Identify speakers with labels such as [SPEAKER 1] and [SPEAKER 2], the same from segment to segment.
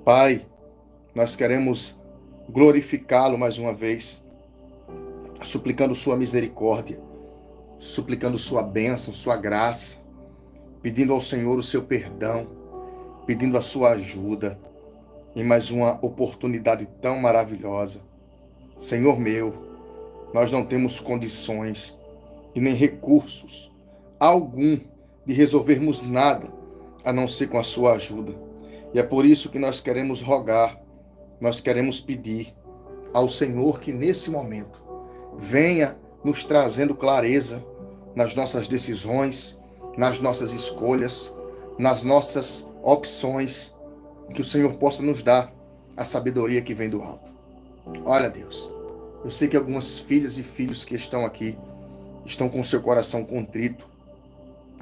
[SPEAKER 1] Pai, nós queremos glorificá-lo mais uma vez, suplicando sua misericórdia, suplicando sua bênção, sua graça, pedindo ao Senhor o seu perdão, pedindo a sua ajuda em mais uma oportunidade tão maravilhosa. Senhor meu, nós não temos condições e nem recursos algum de resolvermos nada a não ser com a sua ajuda. E é por isso que nós queremos rogar, nós queremos pedir ao Senhor que nesse momento venha nos trazendo clareza nas nossas decisões, nas nossas escolhas, nas nossas opções, que o Senhor possa nos dar a sabedoria que vem do alto. Olha, Deus, eu sei que algumas filhas e filhos que estão aqui estão com seu coração contrito,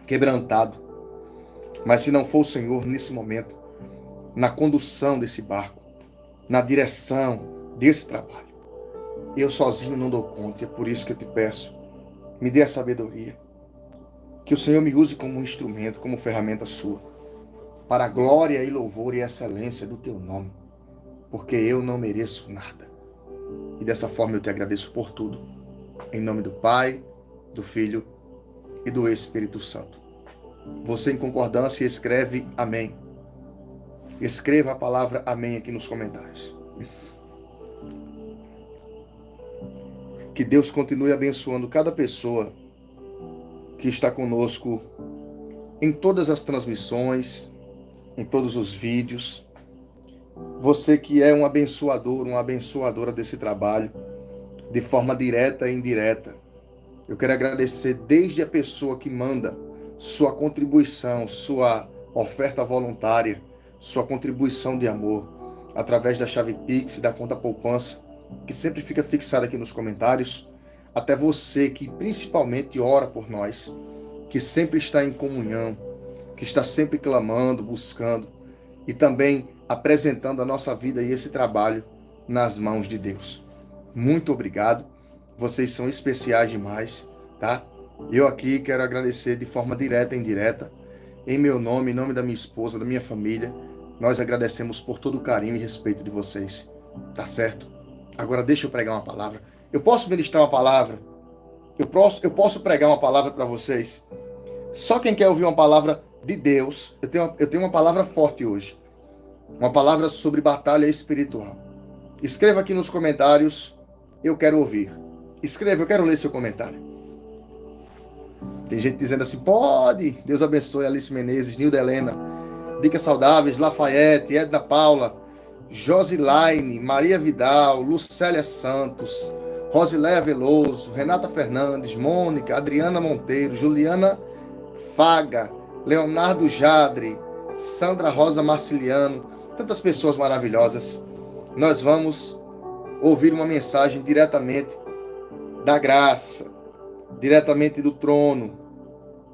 [SPEAKER 1] quebrantado, mas se não for o Senhor nesse momento, na condução desse barco, na direção desse trabalho, eu sozinho não dou conta. É por isso que eu te peço, me dê a sabedoria, que o Senhor me use como um instrumento, como ferramenta sua, para a glória e louvor e excelência do teu nome, porque eu não mereço nada. E dessa forma eu te agradeço por tudo, em nome do Pai, do Filho e do Espírito Santo. Você, em concordância, escreve amém. Escreva a palavra amém aqui nos comentários. Que Deus continue abençoando cada pessoa que está conosco em todas as transmissões, em todos os vídeos. Você que é um abençoador, uma abençoadora desse trabalho, de forma direta e indireta. Eu quero agradecer desde a pessoa que manda sua contribuição, sua oferta voluntária, sua contribuição de amor, através da chave Pix, da conta poupança, que sempre fica fixada aqui nos comentários, até você que principalmente ora por nós, que sempre está em comunhão, que está sempre clamando, buscando e também apresentando a nossa vida e esse trabalho nas mãos de Deus. Muito obrigado, vocês são especiais demais, tá? Eu aqui quero agradecer de forma direta e indireta, em meu nome, em nome da minha esposa, da minha família. Nós agradecemos por todo o carinho e respeito de vocês, tá certo? Agora deixa eu pregar uma palavra. Eu posso ministrar uma palavra? Eu posso pregar uma palavra para vocês? Só quem quer ouvir uma palavra de Deus, eu tenho uma palavra forte hoje. Uma palavra sobre batalha espiritual. Escreva aqui nos comentários, eu quero ouvir. Escreva, eu quero ler seu comentário. Tem gente dizendo assim, pode. Deus abençoe. Alice Menezes, Nilda Helena, Dicas Saudáveis, Lafayette, Edna Paula, Josilaine, Maria Vidal, Lucélia Santos, Rosiléia Veloso, Renata Fernandes, Mônica, Adriana Monteiro, Juliana Faga, Leonardo Jadre, Sandra Rosa Marciliano, tantas pessoas maravilhosas. Nós vamos ouvir uma mensagem diretamente da graça, diretamente do trono.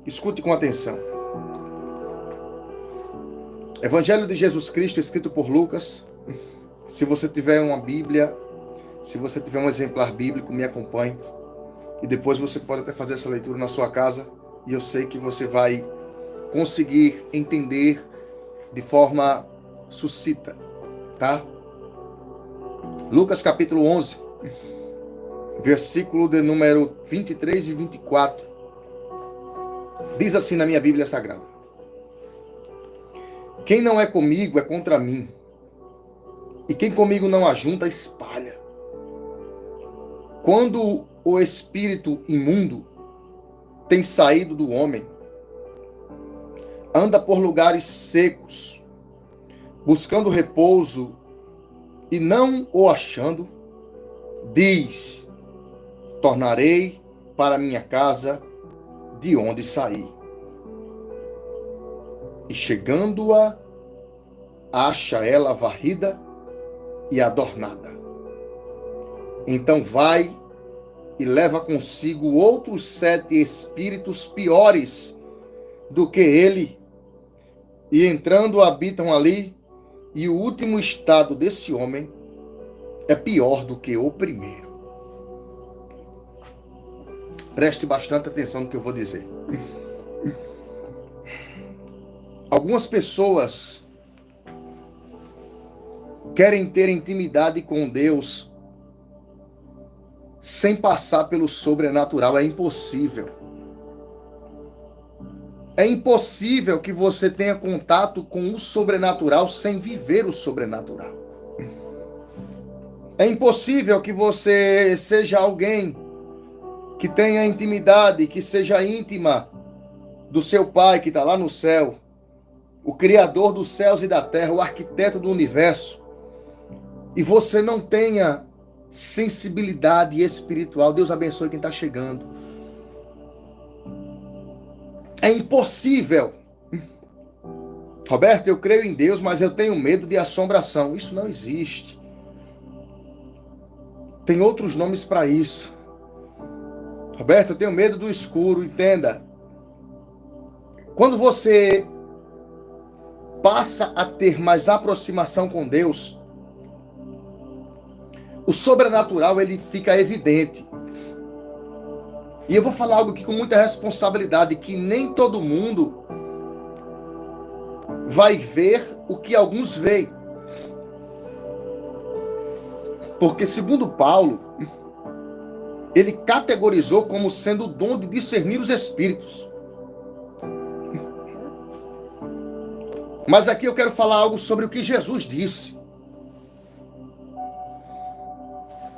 [SPEAKER 1] Escute com atenção. Evangelho de Jesus Cristo, escrito por Lucas. Se você tiver uma Bíblia, se você tiver um exemplar bíblico, me acompanhe. E depois você pode até fazer essa leitura na sua casa. E eu sei que você vai conseguir entender de forma sucinta, tá? Lucas capítulo 11, versículo de número 23 e 24. Diz assim na minha Bíblia Sagrada: quem não é comigo é contra mim, e quem comigo não ajunta, espalha. Quando o espírito imundo tem saído do homem, anda por lugares secos, buscando repouso, e não o achando, diz: tornarei para minha casa de onde saí. E chegando-a, acha ela varrida e adornada. Então vai e leva consigo outros 7 espíritos piores do que ele, e entrando habitam ali, e o último estado desse homem é pior do que o primeiro. Preste bastante atenção no que eu vou dizer. Algumas pessoas querem ter intimidade com Deus sem passar pelo sobrenatural. É impossível. É impossível que você tenha contato com o sobrenatural sem viver o sobrenatural. É impossível que você seja alguém que tenha intimidade, que seja íntima do seu Pai que está lá no céu, o Criador dos céus e da terra, o arquiteto do universo, e você não tenha sensibilidade espiritual. Deus abençoe quem está chegando. É impossível. Roberto, eu creio em Deus, mas eu tenho medo de assombração. Isso não existe. Tem outros nomes para isso. Roberto, eu tenho medo do escuro. Entenda. Quando você passa a ter mais aproximação com Deus, o sobrenatural ele fica evidente. E eu vou falar algo aqui com muita responsabilidade, que nem todo mundo vai ver o que alguns veem. Porque segundo Paulo, ele categorizou como sendo o dom de discernir os espíritos. Mas aqui eu quero falar algo sobre o que Jesus disse.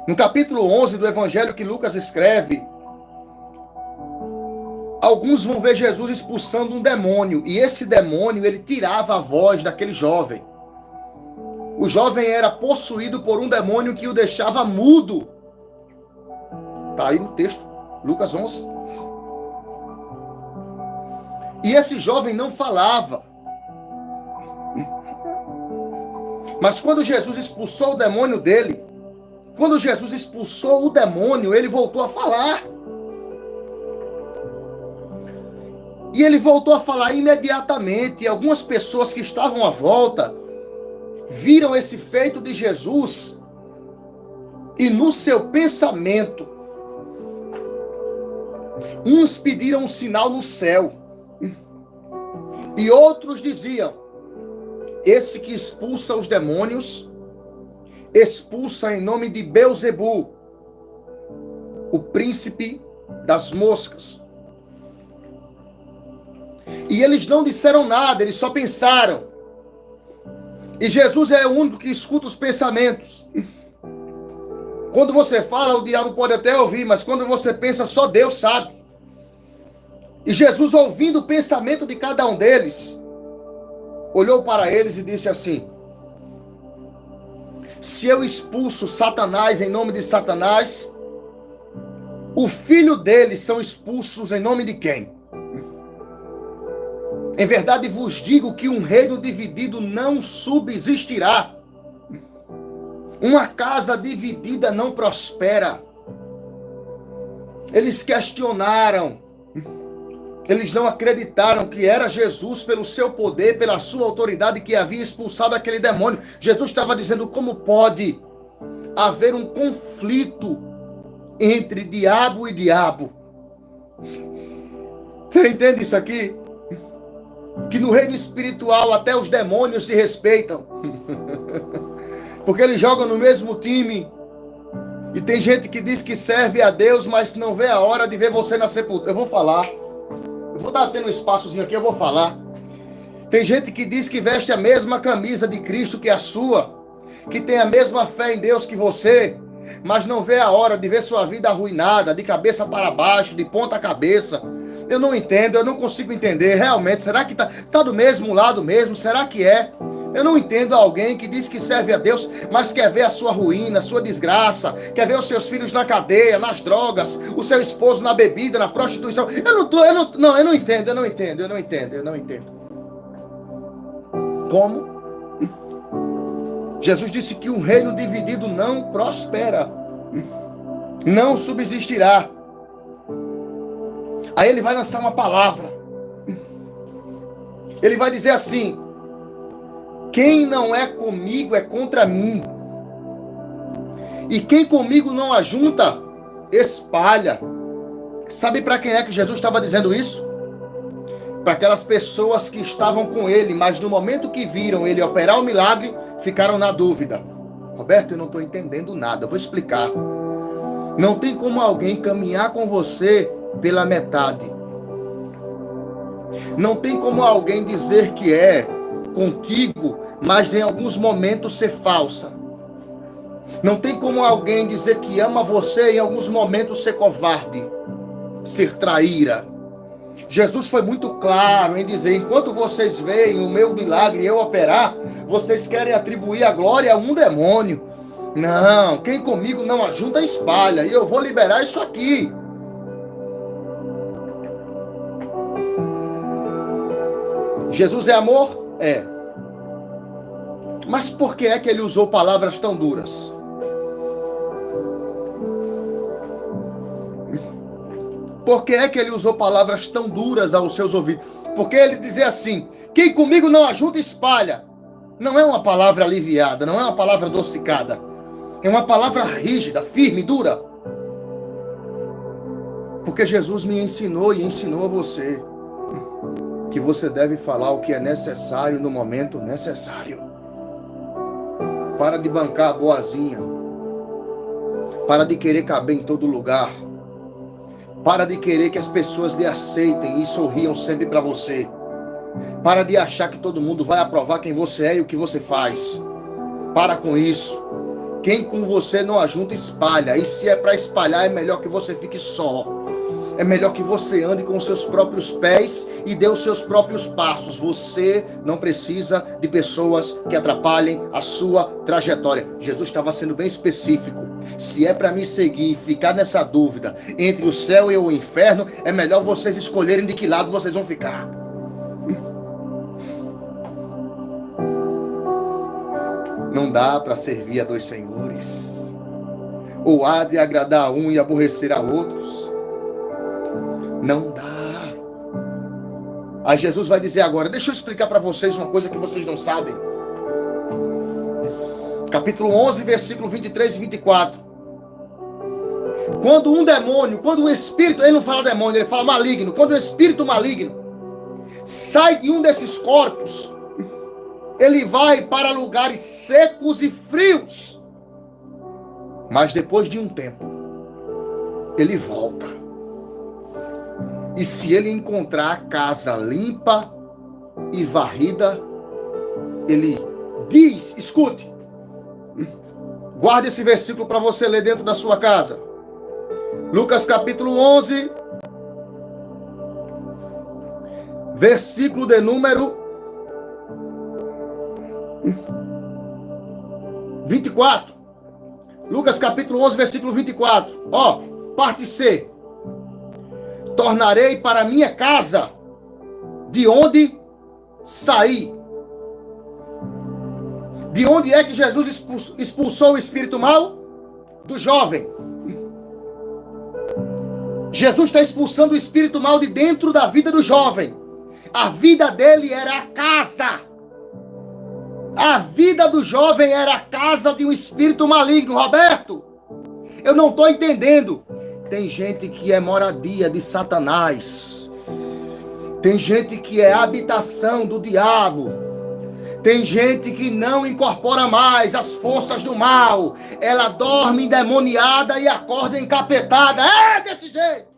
[SPEAKER 1] No capítulo 11 do evangelho que Lucas escreve, alguns vão ver Jesus expulsando um demônio, e esse demônio, ele tirava a voz daquele jovem. O jovem era possuído por um demônio que o deixava mudo. Está aí no texto, Lucas 11. E esse jovem não falava. Mas quando Jesus expulsou o demônio dele, quando Jesus expulsou o demônio, ele voltou a falar. E ele voltou a falar imediatamente. E algumas pessoas que estavam à volta viram esse feito de Jesus. E no seu pensamento, uns pediram um sinal no céu. E outros diziam: esse que expulsa os demônios, expulsa em nome de Beelzebu, o príncipe das moscas. E eles não disseram nada, eles só pensaram. E Jesus é o único que escuta os pensamentos. Quando você fala, o diabo pode até ouvir, mas quando você pensa, só Deus sabe. E Jesus, ouvindo o pensamento de cada um deles, olhou para eles e disse assim: se eu expulso Satanás em nome de Satanás, o filho deles são expulsos em nome de quem? Em verdade vos digo que um reino dividido não subsistirá. Uma casa dividida não prospera. Eles questionaram. Eles não acreditaram que era Jesus, pelo seu poder, pela sua autoridade, que havia expulsado aquele demônio. Jesus estava dizendo: como pode haver um conflito entre diabo e diabo? Você entende isso aqui? Que no reino espiritual até os demônios se respeitam. Porque eles jogam no mesmo time. E tem gente que diz que serve a Deus, mas não vê a hora de ver você na sepultura. Eu vou falar. Eu vou dar tendo um espaçozinho aqui, eu vou falar. Tem gente que diz que veste a mesma camisa de Cristo que a sua, que tem a mesma fé em Deus que você, mas não vê a hora de ver sua vida arruinada, de cabeça para baixo, de ponta cabeça. Eu não entendo, eu não consigo entender. Realmente, será que tá do mesmo lado mesmo? Será que é? Eu não entendo alguém que diz que serve a Deus, mas quer ver a sua ruína, a sua desgraça, quer ver os seus filhos na cadeia, nas drogas, o seu esposo na bebida, na prostituição. Eu não entendo. Como? Jesus disse que um reino dividido não prospera, não subsistirá. Aí ele vai lançar uma palavra. Ele vai dizer assim: quem não é comigo é contra mim. E quem comigo não ajunta, espalha. Sabe para quem é que Jesus estava dizendo isso? para aquelas pessoas que estavam com ele, mas no momento que viram ele operar o milagre, ficaram na dúvida. Roberto, eu não estou entendendo nada, eu vou explicar. Não tem como alguém caminhar com você pela metade. Não tem como alguém dizer que é contigo, mas em alguns momentos ser falsa. Não tem como alguém dizer que ama você e em alguns momentos ser covarde, ser traíra. Jesus foi muito claro em dizer, enquanto vocês veem o meu milagre eu operar, vocês querem atribuir a glória a um demônio. Não, quem comigo não ajunta espalha, e eu vou liberar isso aqui. Jesus é amor? É. Mas por que é que ele usou palavras tão duras? Por que é que ele usou palavras tão duras aos seus ouvidos? Porque ele dizia assim, quem comigo não ajunta espalha. Não é uma palavra aliviada, não é uma palavra adocicada. É uma palavra rígida, firme, dura. Porque Jesus me ensinou e ensinou a você que você deve falar o que é necessário no momento necessário. Para de bancar a boazinha. Para de querer caber em todo lugar. Para de querer que as pessoas lhe aceitem e sorriam sempre para você. Para de achar que todo mundo vai aprovar quem você é e o que você faz. Para com isso. Quem com você não ajunta, espalha. E se é para espalhar, é melhor que você fique só. É melhor que você ande com os seus próprios pés e dê os seus próprios passos. Você não precisa de pessoas que atrapalhem a sua trajetória. Jesus estava sendo bem específico. Se é para me seguir e ficar nessa dúvida entre o céu e o inferno, é melhor vocês escolherem de que lado vocês vão ficar. Não dá para servir a dois senhores. Ou há de agradar a um e aborrecer a outros. Não dá. Aí Jesus vai dizer agora, deixa eu explicar para vocês uma coisa que vocês não sabem. Capítulo 11, versículo 23 e 24. Quando um demônio, quando um espírito, ele não fala demônio, ele fala maligno. Quando um espírito maligno sai de um desses corpos, ele vai para lugares secos e frios. Mas depois de um tempo, ele volta. E se ele encontrar a casa limpa e varrida, ele diz, escute, guarde esse versículo para você ler dentro da sua casa. Lucas capítulo 11, versículo de número 24. Lucas capítulo 11, versículo 24. Ó, parte C. Tornarei para minha casa, de onde saí. De onde é que Jesus expulsou o espírito mau? Do jovem. Jesus está expulsando o espírito mau de dentro da vida do jovem. A vida dele era a casa. A vida do jovem era a casa de um espírito maligno. Roberto, eu não estou entendendo. Tem gente que é moradia de Satanás. Tem gente que é habitação do diabo. Tem gente que não incorpora mais as forças do mal. Ela dorme endemoniada e acorda encapetada. É desse jeito.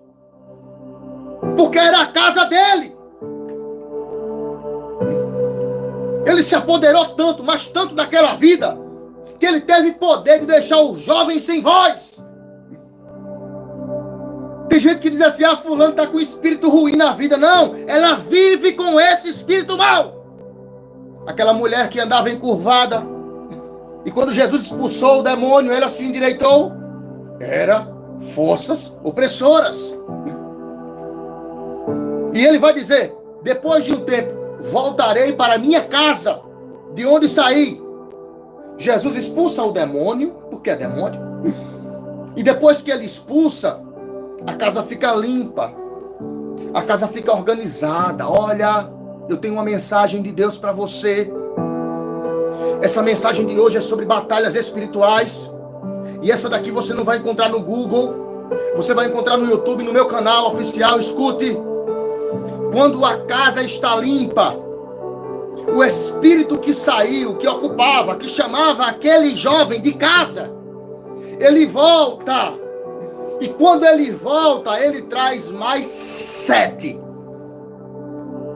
[SPEAKER 1] Porque era a casa dele. Ele se apoderou tanto, mas tanto daquela vida, que ele teve poder de deixar o jovem sem voz. Tem gente que diz assim, fulano está com espírito ruim na vida. Não, ela vive com esse espírito mau. Aquela mulher que andava encurvada, e quando Jesus expulsou o demônio, ela se endireitou. Era forças opressoras. E ele vai dizer, depois de um tempo, voltarei para minha casa, de onde saí. Jesus expulsa o demônio, porque é demônio. E depois que ele expulsa, a casa fica limpa. A casa fica organizada. Olha, eu tenho uma mensagem de Deus para você. Essa mensagem de hoje é sobre batalhas espirituais. E essa daqui você não vai encontrar no Google. Você vai encontrar no YouTube, no meu canal oficial. Escute. quando a casa está limpa, o espírito que saiu, que ocupava, que chamava aquele jovem de casa, ele volta. E quando ele volta, ele traz mais 7.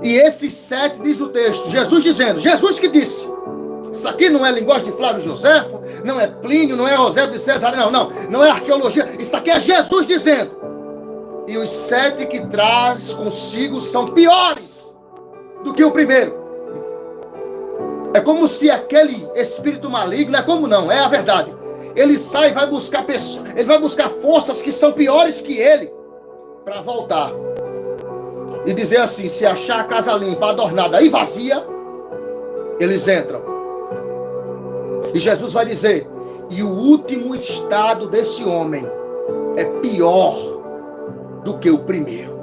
[SPEAKER 1] E esses 7 diz o texto, Jesus dizendo, Jesus que disse. Isso aqui não é linguagem de Flávio Joséfo, não é Plínio, não é Eusébio de Cesareu, não é arqueologia. Isso aqui é Jesus dizendo. E os 7 que traz consigo são piores do que o primeiro. É como se aquele espírito maligno, é como não, é a verdade. Ele sai e vai buscar pessoas, ele vai buscar forças que são piores que ele, para voltar. E dizer assim, se achar a casa limpa, adornada e vazia, eles entram. E Jesus vai dizer, e o último estado desse homem é pior do que o primeiro.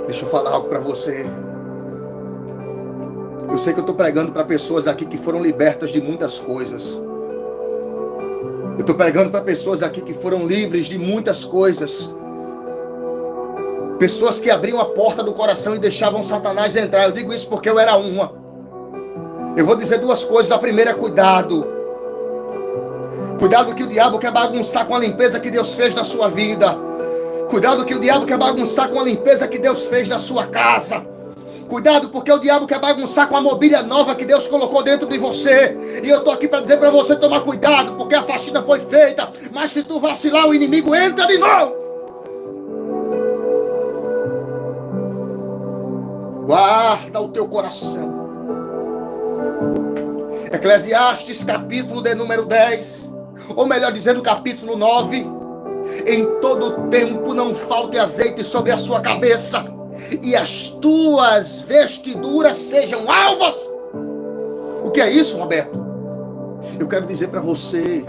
[SPEAKER 1] Deixa eu falar algo para você. Eu sei que eu estou pregando para pessoas aqui que foram libertas de muitas coisas. Eu estou pregando para pessoas aqui que foram livres de muitas coisas. Pessoas que abriam a porta do coração e deixavam Satanás entrar. Eu digo isso porque eu era uma. Eu vou dizer 2 coisas. A primeira é cuidado. Cuidado que o diabo quer bagunçar com a limpeza que Deus fez na sua vida. Cuidado que o diabo quer bagunçar com a limpeza que Deus fez na sua casa. Cuidado porque o diabo quer bagunçar com a mobília nova que Deus colocou dentro de você. E eu estou aqui para dizer para você tomar cuidado, porque a faxina foi feita. Mas se tu vacilar, o inimigo entra de novo. Guarda o teu coração. Eclesiastes capítulo de número 10. Ou melhor dizendo, capítulo 9. Em todo tempo não falte azeite sobre a sua cabeça, e as tuas vestiduras sejam alvas. O que é isso, Roberto? Eu quero dizer para você,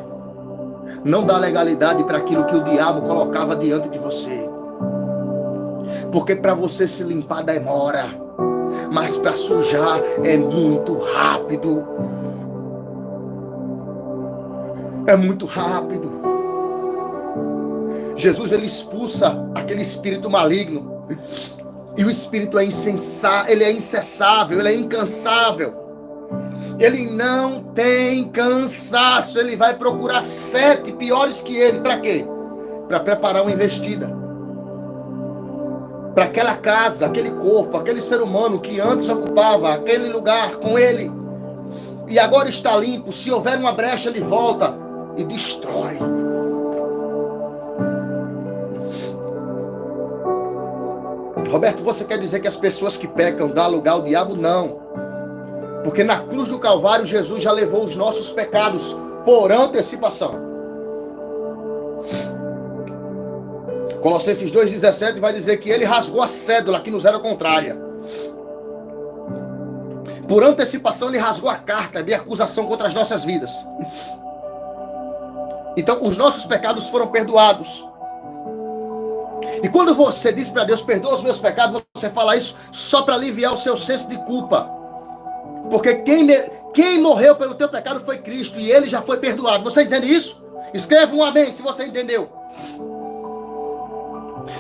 [SPEAKER 1] não dá legalidade para aquilo que o diabo colocava diante de você. Porque para você se limpar demora, mas para sujar é muito rápido. É muito rápido. Jesus, ele expulsa aquele espírito maligno. E o espírito é ele é incessável, ele é incansável. Ele não tem cansaço. Ele vai procurar 7 piores que ele. Para quê? Para preparar uma investida. Para aquela casa, aquele corpo, aquele ser humano que antes ocupava aquele lugar com ele. E agora está limpo. Se houver uma brecha, ele volta e destrói. Roberto, você quer dizer que as pessoas que pecam dão lugar ao diabo? Não. Porque na cruz do Calvário, Jesus já levou os nossos pecados por antecipação. Colossenses 2,17 vai dizer que ele rasgou a cédula que nos era contrária. Por antecipação, ele rasgou a carta de acusação contra as nossas vidas. Então, os nossos pecados foram perdoados. E quando você diz para Deus, perdoa os meus pecados, você fala isso só para aliviar o seu senso de culpa. Porque quem morreu pelo teu pecado foi Cristo, e ele já foi perdoado. Você entende isso? Escreva um amém se você entendeu.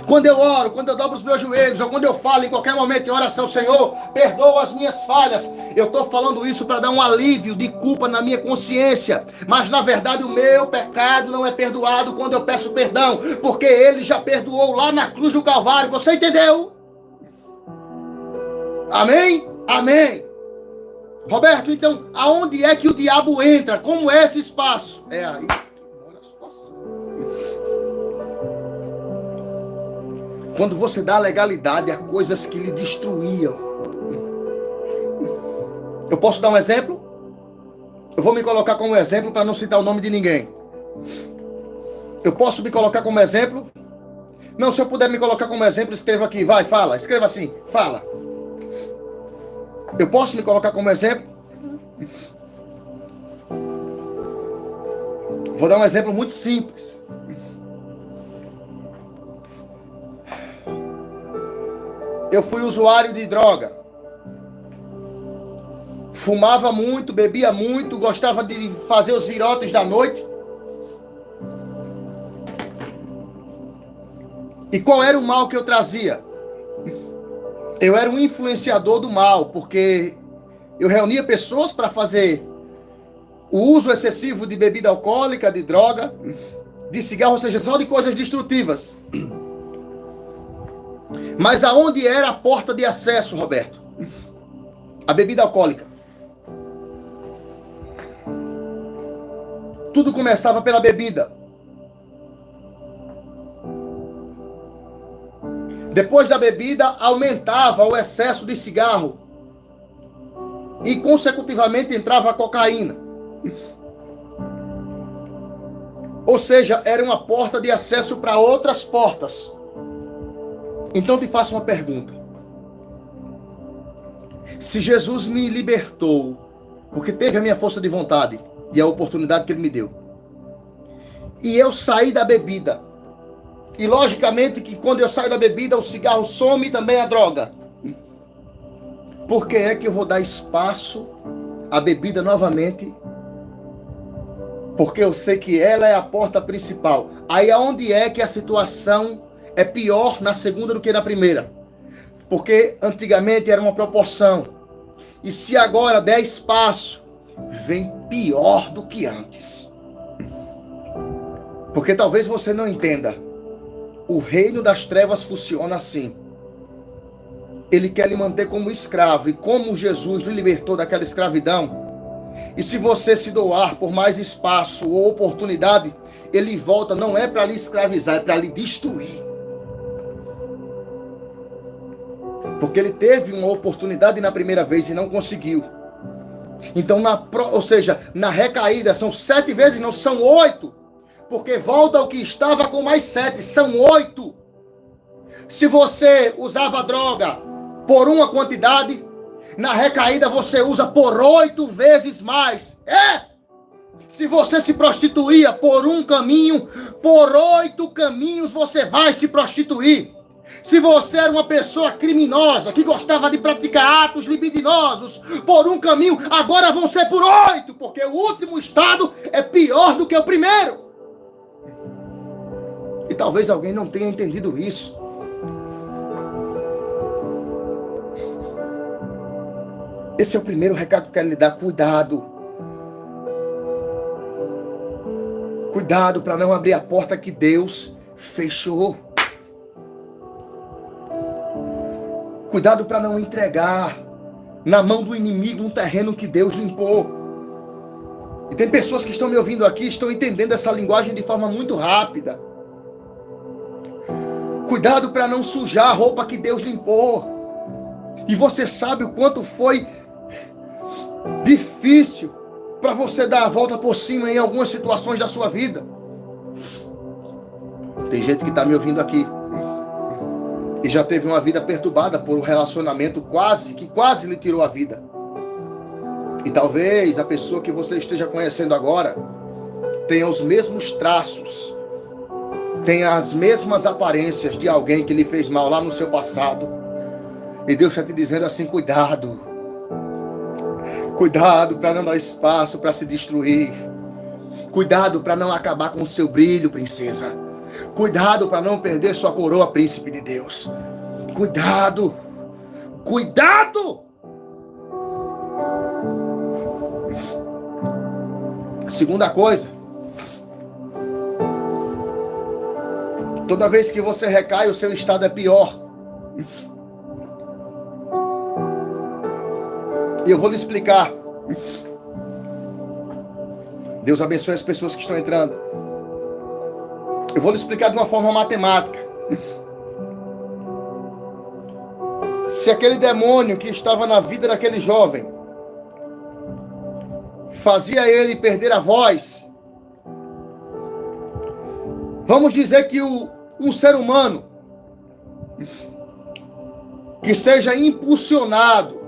[SPEAKER 1] Quando eu oro, quando eu dobro os meus joelhos, ou quando eu falo em qualquer momento em oração, Senhor, perdoa as minhas falhas, eu estou falando isso para dar um alívio de culpa na minha consciência. Mas na verdade o meu pecado não é perdoado quando eu peço perdão, porque ele já perdoou lá na cruz do Calvário. Você entendeu? Amém? Amém. Roberto, então, aonde é que o diabo entra? Como é esse espaço? É aí. Quando você dá legalidade a coisas que lhe destruíam. Eu posso dar um exemplo? Eu vou me colocar como exemplo para não citar o nome de ninguém. Eu posso me colocar como exemplo? Não, se eu puder me colocar como exemplo, escreva aqui. Vai, fala. Escreva assim, fala. Eu posso me colocar como exemplo? Vou dar um exemplo muito simples. Eu fui usuário de droga. Fumava muito, bebia muito, gostava de fazer os virotes da noite. E qual era o mal que eu trazia? Eu era um influenciador do mal, porque eu reunia pessoas para fazer o uso excessivo de bebida alcoólica, de droga, de cigarro, ou seja, só de coisas destrutivas. Mas aonde era a porta de acesso, Roberto? A bebida alcoólica. Tudo começava pela bebida. Depois da bebida, aumentava o excesso de cigarro. E, consecutivamente, entrava a cocaína. Ou seja, era uma porta de acesso para outras portas. Então, te faço uma pergunta. Se Jesus me libertou, porque teve a minha força de vontade e a oportunidade que Ele me deu, e eu saí da bebida, e logicamente que quando eu saio da bebida, o cigarro some e também a droga. Por que é que eu vou dar espaço à bebida novamente? Porque eu sei que ela é a porta principal. Aí aonde é que a situação é pior na segunda do que na primeira? Porque antigamente era uma proporção. E se agora der espaço, vem pior do que antes. Porque talvez você não entenda. O reino das trevas funciona assim. Ele quer lhe manter como escravo. E como Jesus lhe libertou daquela escravidão, e se você se doar por mais espaço ou oportunidade, ele volta, não é para lhe escravizar, é para lhe destruir. Porque ele teve uma oportunidade na primeira vez e não conseguiu. Então, ou seja, na recaída, são 7 vezes, não, são 8. Porque volta o que estava com mais 7, são 8. Se você usava droga por uma quantidade, na recaída você usa por 8 vezes mais. Se você se prostituía por um caminho, por 8 caminhos você vai se prostituir. Se você era uma pessoa criminosa, que gostava de praticar atos libidinosos, por um caminho, agora vão ser por 8, porque o último estado é pior do que o primeiro. E talvez alguém não tenha entendido isso. Esse é o primeiro recado que eu quero lhe dar. Cuidado. Cuidado para não abrir a porta que Deus fechou. Cuidado para não entregar na mão do inimigo um terreno que Deus limpou. E tem pessoas que estão me ouvindo aqui, estão entendendo essa linguagem de forma muito rápida. Cuidado para não sujar a roupa que Deus limpou. E você sabe o quanto foi difícil para você dar a volta por cima em algumas situações da sua vida. Tem gente que está me ouvindo aqui e já teve uma vida perturbada por um relacionamento que quase lhe tirou a vida. E talvez a pessoa que você esteja conhecendo agora tenha os mesmos traços, tenha as mesmas aparências de alguém que lhe fez mal lá no seu passado. E Deus está te dizendo assim: cuidado. Cuidado para não dar espaço para se destruir. Cuidado para não acabar com o seu brilho, princesa. Cuidado para não perder sua coroa, príncipe de Deus. Cuidado. Cuidado! A segunda coisa. Toda vez que você recai, o seu estado é pior. E eu vou lhe explicar. Deus abençoe as pessoas que estão entrando. Eu vou lhe explicar de uma forma matemática. Se aquele demônio que estava na vida daquele jovem fazia ele perder a voz, vamos dizer que um ser humano que seja impulsionado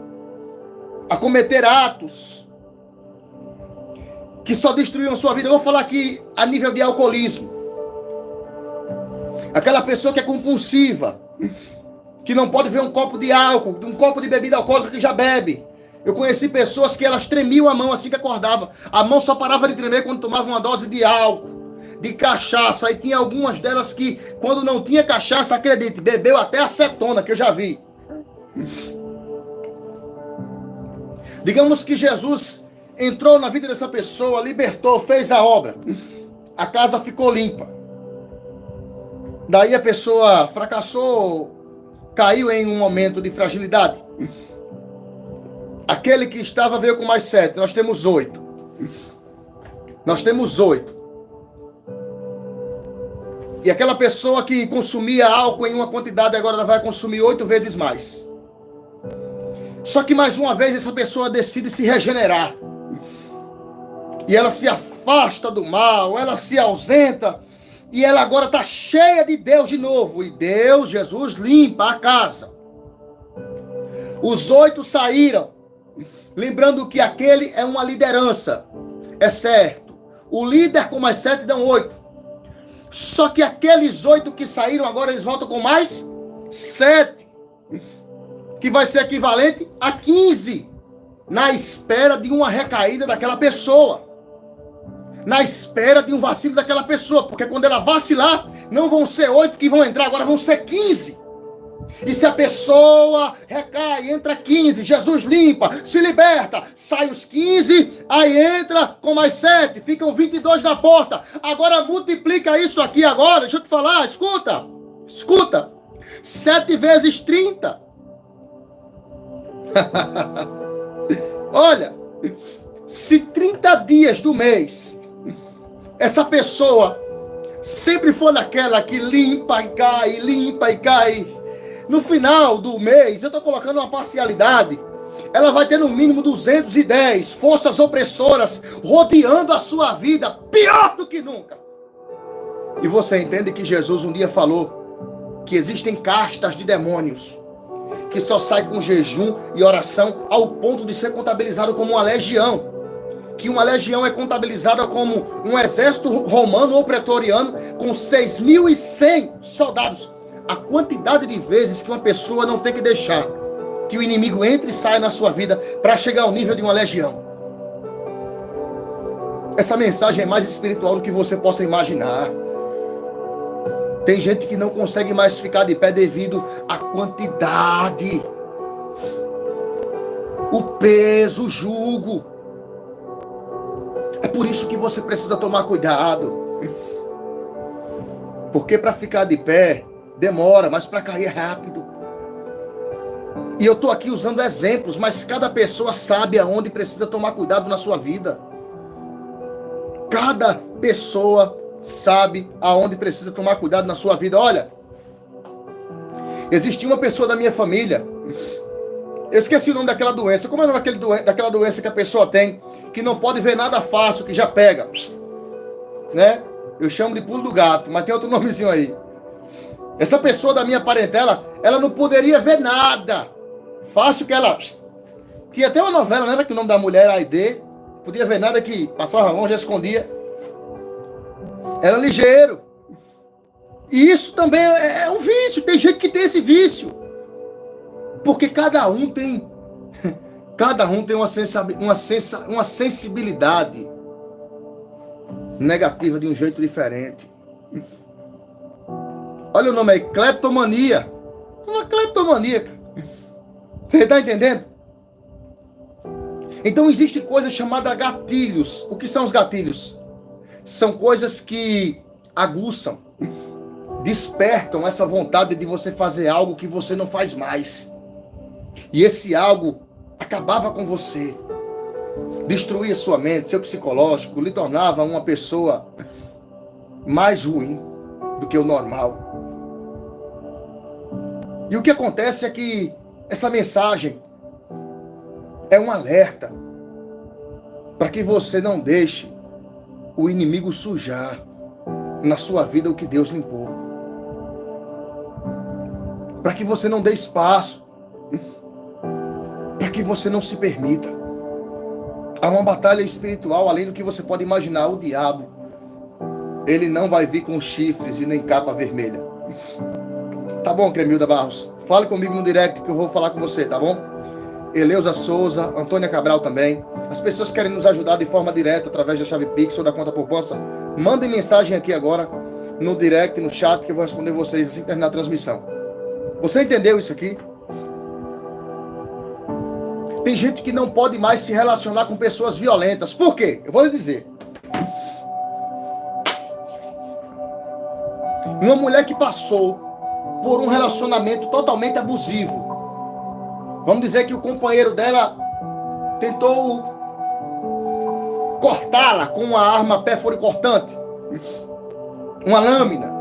[SPEAKER 1] a cometer atos que só destruíam sua vida. Eu vou falar aqui a nível de alcoolismo. Aquela pessoa que é compulsiva, que não pode ver um copo de álcool, um copo de bebida alcoólica, que já bebe. Eu conheci pessoas que elas tremiam a mão assim que acordavam. A mão só parava de tremer quando tomavam uma dose de álcool, de cachaça. E tinha algumas delas que, quando não tinha cachaça, acredite, bebeu até acetona, que eu já vi. Digamos que Jesus entrou na vida dessa pessoa, libertou, fez a obra. A casa ficou limpa. Daí a pessoa fracassou, caiu em um momento de fragilidade. Aquele que estava veio com mais 7. Nós temos 8. Nós temos 8. E aquela pessoa que consumia álcool em uma quantidade, agora ela vai consumir 8 vezes mais. Só que mais uma vez essa pessoa decide se regenerar. E ela se afasta do mal, ela se ausenta. E ela agora está cheia de Deus de novo. E Deus, Jesus, limpa a casa. Os 8 saíram. Lembrando que aquele é uma liderança. É certo. O líder com mais 7 dão 8. Só que aqueles 8 que saíram agora, eles voltam com mais 7. Que vai ser equivalente a 15. Na espera de uma recaída daquela pessoa. Na espera de um vacilo daquela pessoa. Porque quando ela vacilar, não vão ser 8 que vão entrar, agora vão ser 15. E se a pessoa recai, entra 15, Jesus limpa, se liberta, sai os 15, aí entra com mais 7, ficam 22 na porta. Agora multiplica isso aqui agora, deixa eu te falar, escuta. 7 vezes 30. Olha, se 30 dias do mês, essa pessoa sempre for naquela que limpa e cai, no final do mês, eu estou colocando uma parcialidade, ela vai ter no mínimo 210 forças opressoras rodeando a sua vida, pior do que nunca. E você entende que Jesus um dia falou que existem castas de demônios que só saem com jejum e oração ao ponto de ser contabilizado como uma legião. Que uma legião é contabilizada como um exército romano ou pretoriano com 6.100 soldados. A quantidade de vezes que uma pessoa não tem que deixar que o inimigo entre e saia na sua vida para chegar ao nível de uma legião. Essa mensagem é mais espiritual do que você possa imaginar. Tem gente que não consegue mais ficar de pé devido à quantidade, o peso, o jugo. É por isso que você precisa tomar cuidado. Porque para ficar de pé demora, mas para cair é rápido. E eu estou aqui usando exemplos, mas cada pessoa sabe aonde precisa tomar cuidado na sua vida. Cada pessoa sabe aonde precisa tomar cuidado na sua vida. Olha, existia uma pessoa da minha família, eu esqueci o nome daquela doença. Como é o nome daquela doença que a pessoa tem, que não pode ver nada fácil, que já pega, né? Eu chamo de pulo do gato, mas tem outro nomezinho aí. Essa pessoa da minha parentela, ela não poderia ver nada fácil, que ela... Tinha até uma novela, não era que o nome da mulher era Aide, podia ver nada, que passava longe, já escondia. Era ligeiro. E isso também é um vício. Tem gente que tem esse vício. Porque cada um tem uma sensibilidade negativa de um jeito diferente. Olha o nome aí, cleptomania. Uma cleptomaníaca. Você está entendendo? Então existe coisa chamada gatilhos. O que são os gatilhos? São coisas que aguçam, despertam essa vontade de você fazer algo que você não faz mais. E esse algo acabava com você, destruía sua mente, seu psicológico, lhe tornava uma pessoa mais ruim do que o normal. E o que acontece é que essa mensagem é um alerta para que você não deixe o inimigo sujar na sua vida o que Deus limpou. Para que você não dê espaço. Para que você não se permita. Há uma batalha espiritual além do que você pode imaginar. O diabo, ele não vai vir com chifres e nem capa vermelha. Tá bom, Cremilda Barros? Fale comigo no direct que eu vou falar com você, tá bom? Eleusa Souza, Antônia Cabral também. As pessoas que querem nos ajudar de forma direta através da chave Pix ou da conta poupança, mandem mensagem aqui agora no direct, no chat, que eu vou responder vocês assim que terminar a transmissão. Você entendeu isso aqui? Tem gente que não pode mais se relacionar com pessoas violentas. Por quê? Eu vou lhe dizer. Uma mulher que passou por um relacionamento totalmente abusivo. Vamos dizer que o companheiro dela tentou cortá-la com uma arma perfuricortante, uma lâmina.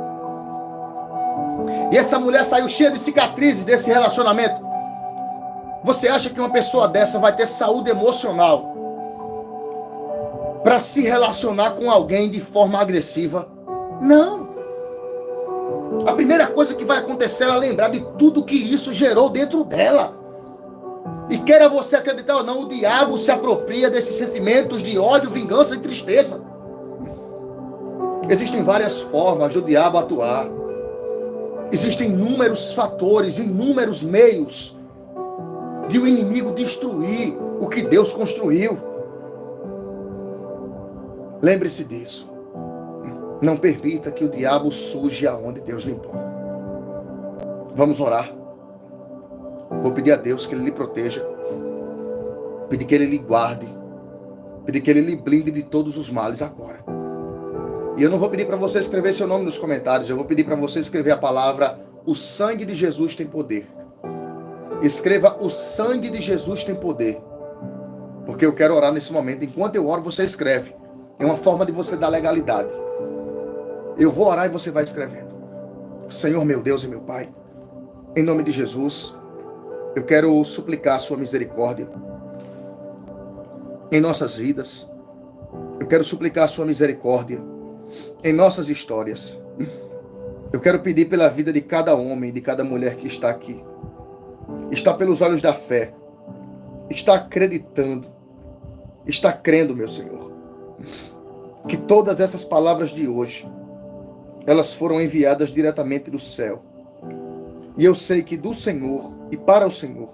[SPEAKER 1] E essa mulher saiu cheia de cicatrizes desse relacionamento. Você acha que uma pessoa dessa vai ter saúde emocional para se relacionar com alguém de forma agressiva? Não. A primeira coisa que vai acontecer é ela lembrar de tudo que isso gerou dentro dela. E queira você acreditar ou não, o diabo se apropria desses sentimentos de ódio, vingança e tristeza. Existem várias formas do diabo atuar. Existem inúmeros fatores, inúmeros meios de o inimigo destruir o que Deus construiu. Lembre-se disso. Não permita que o diabo suje aonde Deus limpou. Vamos orar. Vou pedir a Deus que Ele lhe proteja. Pedir que Ele lhe guarde. Pedir que Ele lhe blinde de todos os males agora. E eu não vou pedir para você escrever seu nome nos comentários. Eu vou pedir para você escrever a palavra: o sangue de Jesus tem poder. Escreva: o sangue de Jesus tem poder. Porque eu quero orar nesse momento. Enquanto eu oro, você escreve. É uma forma de você dar legalidade. Eu vou orar e você vai escrevendo. Senhor meu Deus e meu Pai, em nome de Jesus, eu quero suplicar a sua misericórdia em nossas vidas. Eu quero suplicar a sua misericórdia em nossas histórias. Eu quero pedir pela vida de cada homem e de cada mulher que está aqui. Está pelos olhos da fé. Está acreditando. Está crendo, meu Senhor, que todas essas palavras de hoje, elas foram enviadas diretamente do céu. E eu sei que do Senhor e para o Senhor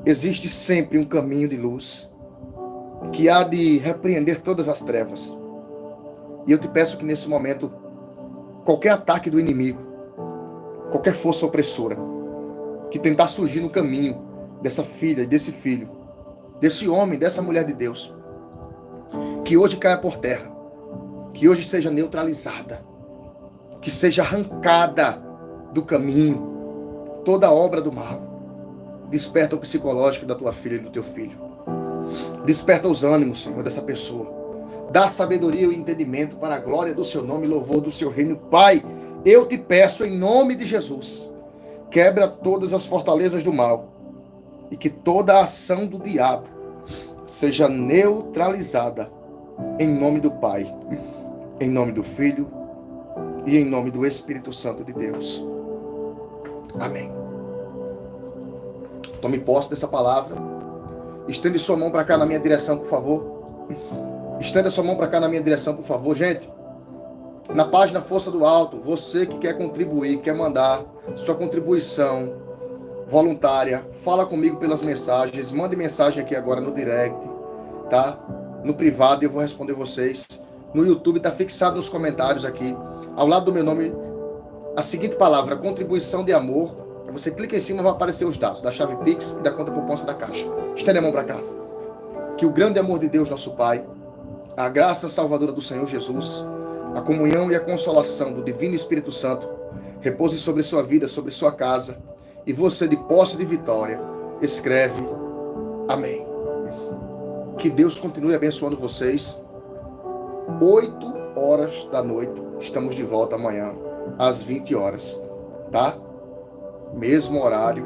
[SPEAKER 1] existe sempre um caminho de luz que há de repreender todas as trevas. E eu te peço que nesse momento, qualquer ataque do inimigo, qualquer força opressora que tentar surgir no caminho dessa filha, desse filho, desse homem, dessa mulher de Deus, que hoje caia por terra, que hoje seja neutralizada, que seja arrancada do caminho toda obra do mal. Desperta o psicológico da tua filha e do teu filho. Desperta os ânimos, Senhor, dessa pessoa. Dá sabedoria e entendimento para a glória do seu nome e louvor do seu reino. Pai, eu te peço em nome de Jesus, quebra todas as fortalezas do mal e que toda a ação do diabo seja neutralizada em nome do Pai, em nome do Filho e em nome do Espírito Santo de Deus. Amém. Tome posse dessa palavra. Estende sua mão para cá na minha direção, por favor. Estenda sua mão para cá na minha direção, por favor. Gente, na página Força do Alto, você que quer contribuir, quer mandar sua contribuição voluntária, fala comigo pelas mensagens. Mande mensagem aqui agora no direct, tá? No privado, eu vou responder vocês. No YouTube está fixado nos comentários aqui, ao lado do meu nome, a seguinte palavra: contribuição de amor. Você clica em cima, vai aparecer os dados da chave Pix e da conta poupança da Caixa. Estende a mão para cá. Que o grande amor de Deus, nosso Pai, a graça salvadora do Senhor Jesus, a comunhão e a consolação do Divino Espírito Santo repouse sobre sua vida, sobre sua casa, e você, de posse de vitória, escreve amém. Que Deus continue abençoando vocês. 8h da noite, estamos de volta amanhã, às 20 horas, tá? Mesmo horário,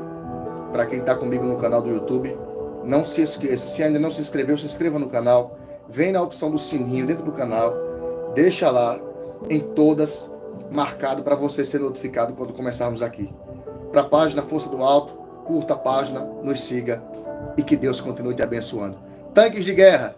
[SPEAKER 1] para quem está comigo no canal do YouTube. Não se esqueça, se ainda não se inscreveu, se inscreva no canal, vem na opção do sininho dentro do canal, deixa lá, em todas, marcado para você ser notificado quando começarmos aqui. Para a página Força do Alto, curta a página, nos siga e que Deus continue te abençoando. Tanques de guerra!